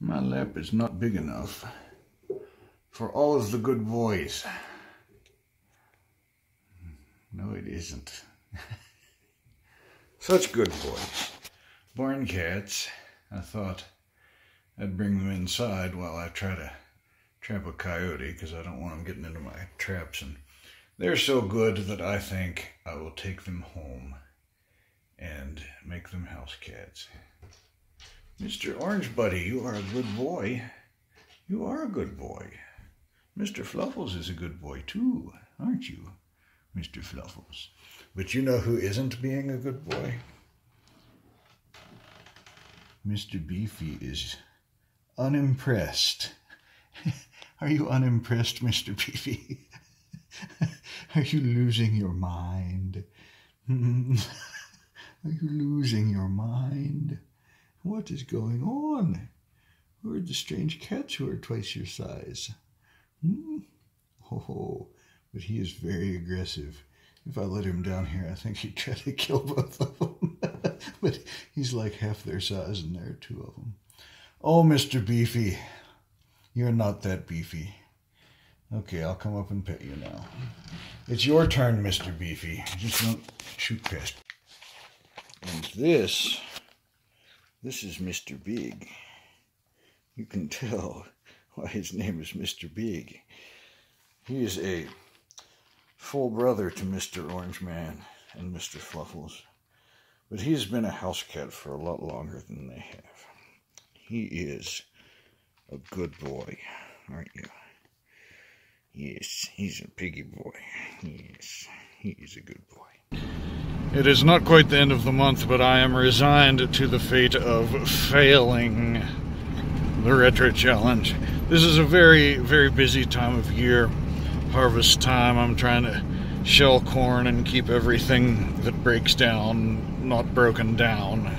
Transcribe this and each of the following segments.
My lap is not big enough for all of the good boys. No, it isn't. Such good boys. Barn cats. I thought I'd bring them inside while I try to trap a coyote, because I don't want them getting into my traps. And they're so good that I think I will take them home and make them house cats. Mr. Orange Buddy, you are a good boy. You are a good boy. Mr. Fluffles is a good boy too, aren't you, Mr. Fluffles? But you know who isn't being a good boy? Mr. Beefy is unimpressed. Are you unimpressed, Mr. Beefy? Are you losing your mind? Are you losing your mind? What is going on? Who are the strange cats who are twice your size? Oh, but he is very aggressive. If I let him down here, I think he'd try to kill both of them. But he's like half their size, and there are two of them. Oh, Mr. Beefy, you're not that beefy. Okay, I'll come up and pet you now. It's your turn, Mr. Beefy. Just don't shoot past. And this is Mr. Big. You can tell why his name is Mr. Big. He is a full brother to Mr. Orange Man and Mr. Fluffles. But he's been a house cat for a lot longer than they have. He is a good boy, aren't you? Yes, he's a piggy boy. Yes, he is a good boy. It is not quite the end of the month, but I am resigned to the fate of failing the Retro Challenge. This is a very, very busy time of year. Harvest time. I'm trying to shell corn and keep everything that breaks down not broken down.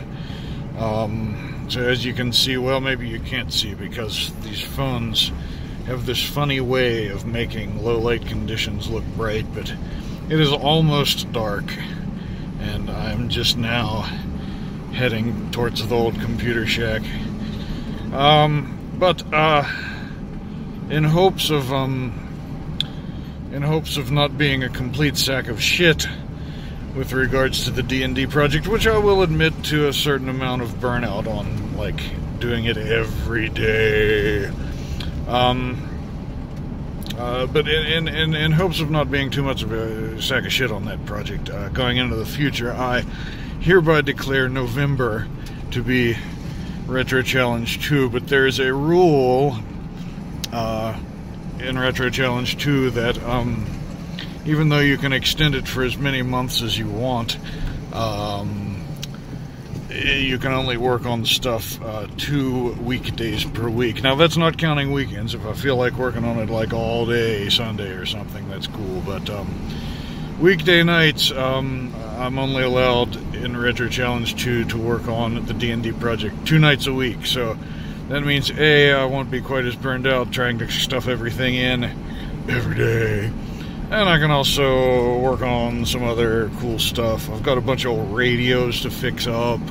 So as you can see, well, maybe you can't see because these phones have this funny way of making low light conditions look bright, but it is almost dark, and I'm just now heading towards the old computer shack. But in hopes of not being a complete sack of shit with regards to the D&D project, which I will admit to a certain amount of burnout on, like doing it every day. But in hopes of not being too much of a sack of shit on that project, going into the future, I hereby declare November to be Retro Challenge 2, but there's a rule in Retro Challenge 2 that even though you can extend it for as many months as you want, you can only work on stuff 2 weekdays per week. Now, that's not counting weekends. If I feel like working on it like all day, Sunday or something, that's cool. But weekday nights, I'm only allowed in Retro Challenge 2 to work on the D&D project 2 nights a week. So that means, A, I won't be quite as burned out trying to stuff everything in every day. And I can also work on some other cool stuff. I've got a bunch of old radios to fix up.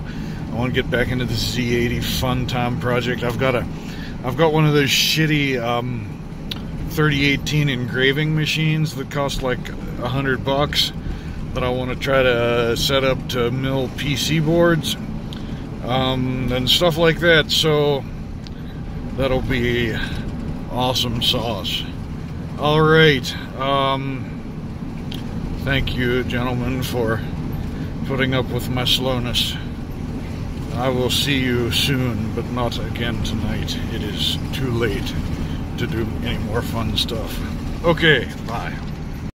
I want to get back into the Z80 Fun Time project. I've got one of those shitty 3018 engraving machines that cost like $100 that I want to try to set up to mill PC boards and stuff like that. So that'll be awesome sauce. All right. Thank you, gentlemen, for putting up with my slowness. I will see you soon, but not again tonight. It is too late to do any more fun stuff. Okay, bye.